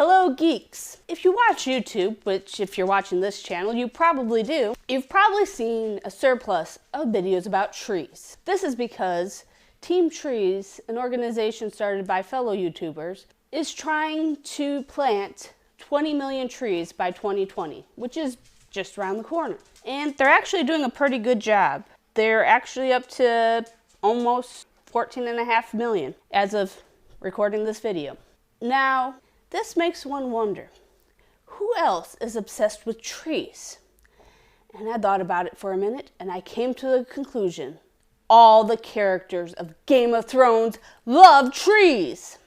Hello geeks! If you watch YouTube, which if you're watching this channel you probably do, you've probably seen a surplus of videos about trees. This is because Team Trees, an organization started by fellow YouTubers, is trying to plant 20 million trees by 2020, which is just around the corner. And they're actually doing a pretty good job. They're actually up to almost 14.5 million as of recording this video. Now, this makes one wonder, who else is obsessed with trees? And I thought about it for a minute and I came to the conclusion, all the characters of Game of Thrones love trees!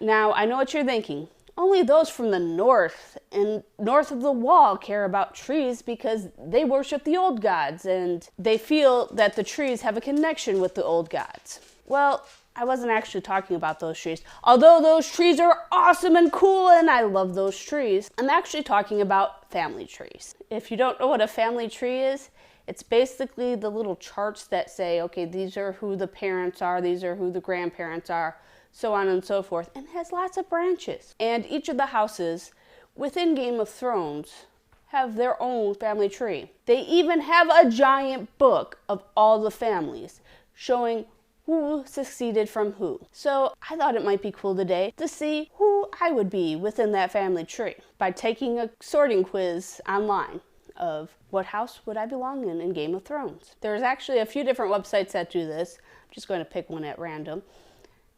Now, I know what you're thinking. Only those from the north and north of the wall care about trees because they worship the old gods and they feel that the trees have a connection with the old gods. Well, I wasn't actually talking about those trees. Although those trees are awesome and cool and I love those trees, I'm actually talking about family trees. If you don't know what a family tree is, it's basically the little charts that say, okay, these are who the parents are, these are who the grandparents are, so on and so forth, and it has lots of branches. And each of the houses within Game of Thrones have their own family tree. They even have a giant book of all the families showing who succeeded from who. So I thought it might be cool today to see who I would be within that family tree by taking a sorting quiz online of what house would I belong in Game of Thrones. There's actually a few different websites that do this. I'm just going to pick one at random.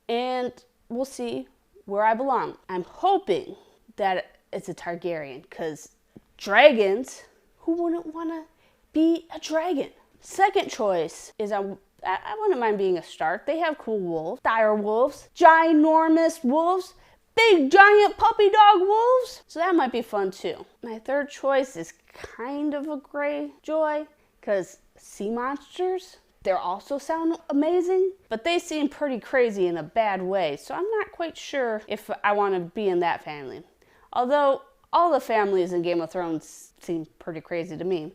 And we'll see where I belong. I'm hoping that it's a Targaryen, because dragons, who wouldn't want to be a dragon? Second choice is I wouldn't mind being a Stark. They have cool wolves, dire wolves, ginormous wolves, big giant puppy dog wolves. So that might be fun too. My third choice is kind of a Greyjoy, because sea monsters, they also sound amazing, but they seem pretty crazy in a bad way, so I'm not quite sure if I want to be in that family. Although, all the families in Game of Thrones seem pretty crazy to me.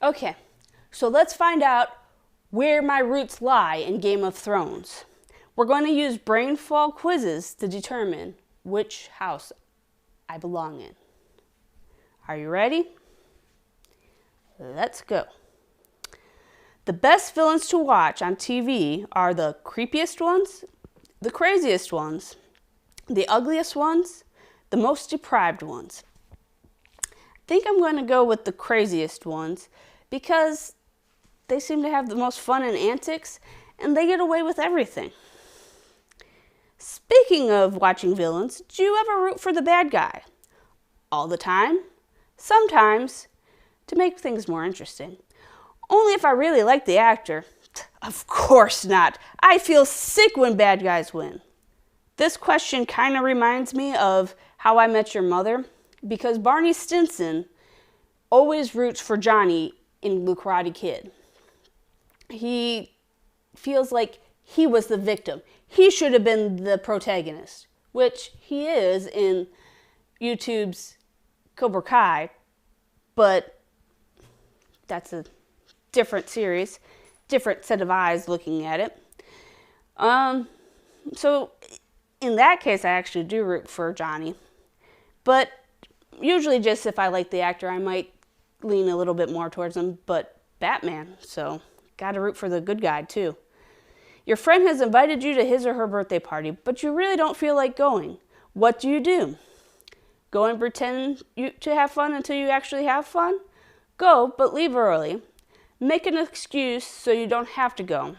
Okay, so let's find out where my roots lie in Game of Thrones. We're going to use brainfall quizzes to determine which house I belong in. Are you ready? Let's go. The best villains to watch on TV are the creepiest ones, the craziest ones, the ugliest ones, the most deprived ones. I think I'm going to go with the craziest ones because they seem to have the most fun and antics and they get away with everything. Speaking of watching villains, do you ever root for the bad guy? All the time? Sometimes, to make things more interesting. Only if I really like the actor. Of course not. I feel sick when bad guys win. This question kind of reminds me of How I Met Your Mother, because Barney Stinson always roots for Johnny in The Karate Kid. He feels like he was the victim. He should have been the protagonist, which he is in YouTube's Cobra Kai, but that's a different series, different set of eyes looking at it. So in that case, I actually do root for Johnny. But usually just if I like the actor, I might lean a little bit more towards him. But Batman, so gotta root for the good guy too. Your friend has invited you to his or her birthday party, but you really don't feel like going. What do? Go and pretend to have fun until you actually have fun? Go, but leave early. Make an excuse so you don't have to go.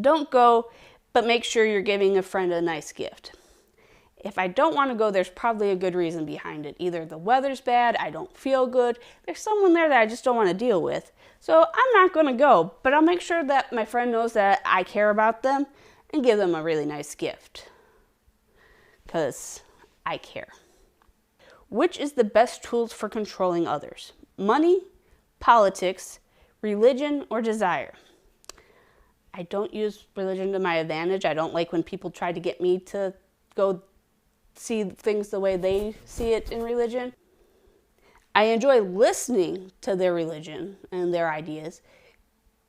Don't go, but make sure you're giving a friend a nice gift. If I don't want to go, there's probably a good reason behind it. Either the weather's bad, I don't feel good, there's someone there that I just don't want to deal with. So I'm not going to go, but I'll make sure that my friend knows that I care about them and give them a really nice gift. Because I care. Which is the best tools for controlling others? Money, politics, religion, or desire? I don't use religion to my advantage. I don't like when people try to get me to go see things the way they see it in religion. I enjoy listening to their religion and their ideas,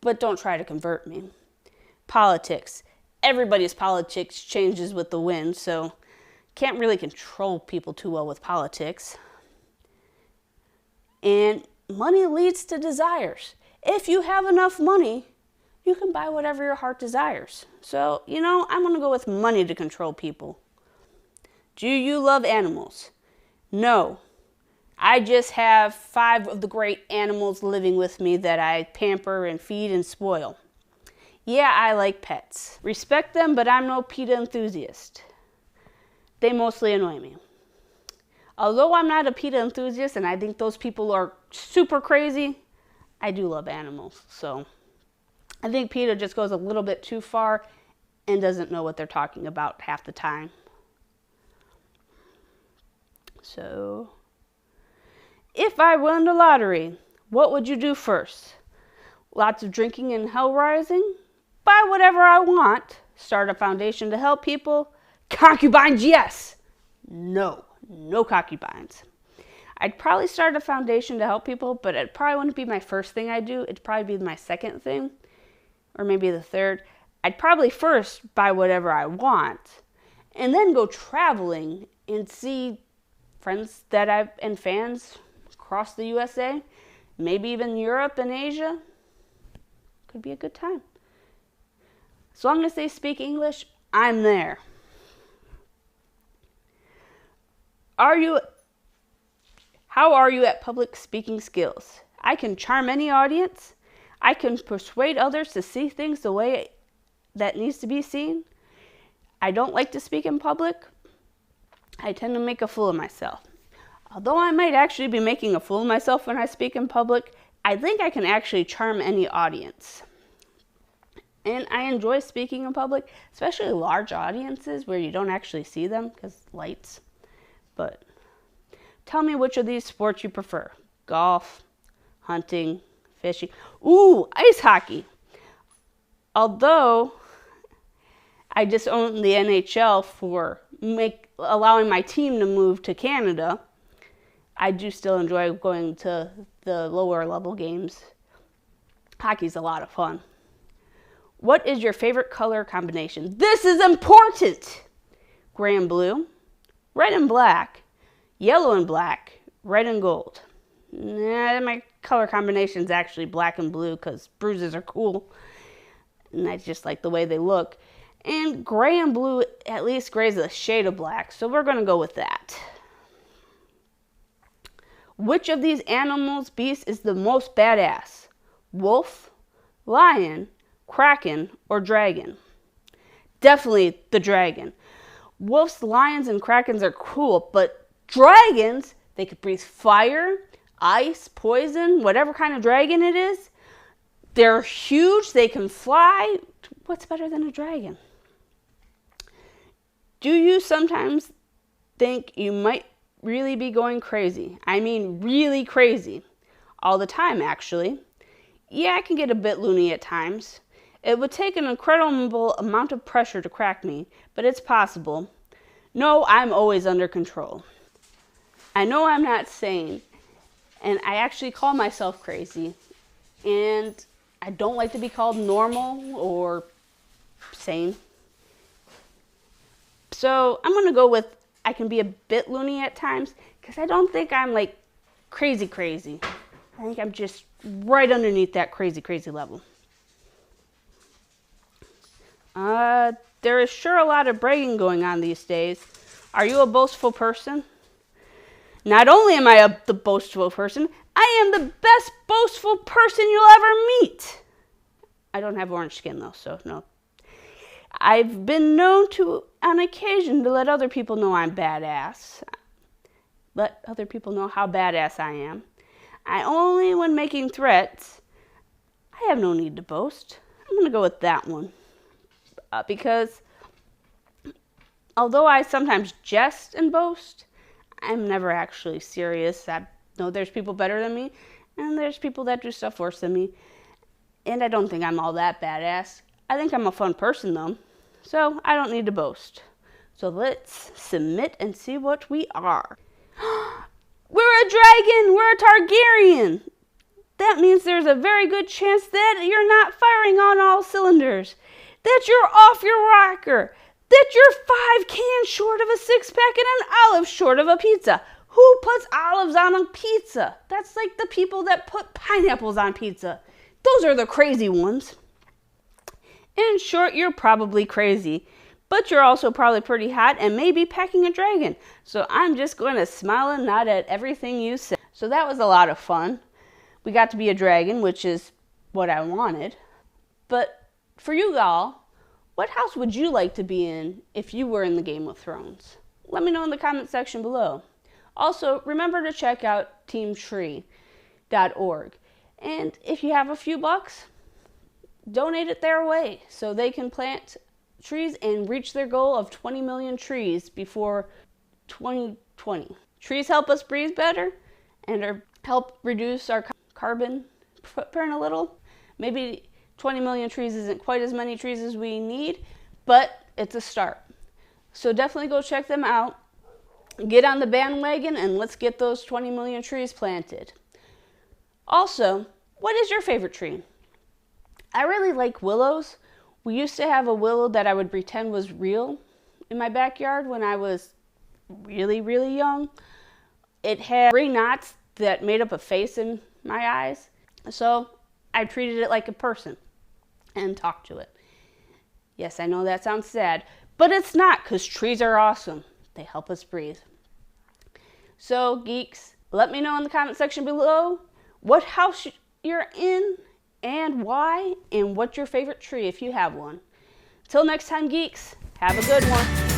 but don't try to convert me. Politics. Everybody's politics changes with the wind, so can't really control people too well with politics. And money leads to desires. If you have enough money, you can buy whatever your heart desires. So, I'm going to go with money to control people. Do you love animals? No. I just have 5 of the great animals living with me that I pamper and feed and spoil. Yeah, I like pets. Respect them, but I'm no PETA enthusiast. They mostly annoy me. Although I'm not a PETA enthusiast and I think those people are super crazy, I do love animals. So I think PETA just goes a little bit too far and doesn't know what they're talking about half the time. So, if I won the lottery, what would you do first? Lots of drinking and hell rising? Buy whatever I want. Start a foundation to help people? Concubines, yes. No concubines. I'd probably start a foundation to help people, but it probably wouldn't be my first thing I'd do. It'd probably be my second thing, or maybe the third. I'd probably first buy whatever I want, and then go traveling and see friends and fans across the USA, maybe even Europe and Asia. Could be a good time. As long as they speak English, I'm there. How are you at public speaking skills? I can charm any audience. I can persuade others to see things the way that needs to be seen. I don't like to speak in public. I tend to make a fool of myself. Although I might actually be making a fool of myself when I speak in public, I think I can actually charm any audience. And I enjoy speaking in public, especially large audiences where you don't actually see them because lights. But tell me which of these sports you prefer. Golf, hunting, fishing. Ooh, ice hockey. Although I disown the NHL for allowing my team to move to Canada, I do still enjoy going to the lower level games. Hockey's a lot of fun. What is your favorite color combination? This is important! Gray and blue, red and black, yellow and black, red and gold. My color combination is actually black and blue because bruises are cool. And I just like the way they look. And gray and blue, at least gray is a shade of black. So we're going to go with that. Which of these animals, beasts, is the most badass? Wolf, lion, kraken, or dragon? Definitely the dragon. Wolves, lions, and krakens are cool, but dragons, they could breathe fire, ice, poison, whatever kind of dragon it is. They're huge, they can fly. What's better than a dragon? Do you sometimes think you might really be going crazy? I mean really crazy. All the time, actually. Yeah, I can get a bit loony at times. It would take an incredible amount of pressure to crack me, but it's possible. No, I'm always under control. I know I'm not sane, and I actually call myself crazy, and I don't like to be called normal or sane. So I'm going to go with I can be a bit loony at times, because I don't think I'm like crazy. I think I'm just right underneath that crazy level. There is sure a lot of bragging going on these days. Are you a boastful person? Not only am I the boastful person, I am the best boastful person you'll ever meet. I don't have orange skin though, so no. I've been known to, on occasion, to let other people know I'm badass. Let other people know how badass I am. Only when making threats. I have no need to boast. I'm going to go with that one. Because although I sometimes jest and boast, I'm never actually serious. I know there's people better than me, and there's people that do stuff worse than me. And I don't think I'm all that badass. I think I'm a fun person, though. So I don't need to boast. So let's submit and see what we are. We're a dragon! We're a Targaryen! That means there's a very good chance that you're not firing on all cylinders. That you're off your rocker. That you're 5 cans short of a 6-pack and an olive short of a pizza. Who puts olives on a pizza? That's like the people that put pineapples on pizza. Those are the crazy ones. In short, you're probably crazy. But you're also probably pretty hot and maybe packing a dragon. So I'm just going to smile and nod at everything you said. So that was a lot of fun. We got to be a dragon, which is what I wanted. But for you all, what house would you like to be in if you were in the Game of Thrones? Let me know in the comment section below. Also, remember to check out teamtree.org. And if you have a few bucks, donate it their way so they can plant trees and reach their goal of 20 million trees before 2020. Trees help us breathe better and help reduce our carbon footprint a little. Maybe 20 million trees isn't quite as many trees as we need, but it's a start. So definitely go check them out. Get on the bandwagon and let's get those 20 million trees planted. Also, what is your favorite tree? I really like willows. We used to have a willow that I would pretend was real in my backyard when I was really, really young. It had 3 knots that made up a face in my eyes. So I treated it like a person and talked to it. Yes, I know that sounds sad, but it's not, because trees are awesome. They help us breathe. So geeks, let me know in the comment section below what house you're in and why, and what's your favorite tree if you have one. Till next time, geeks, have a good one.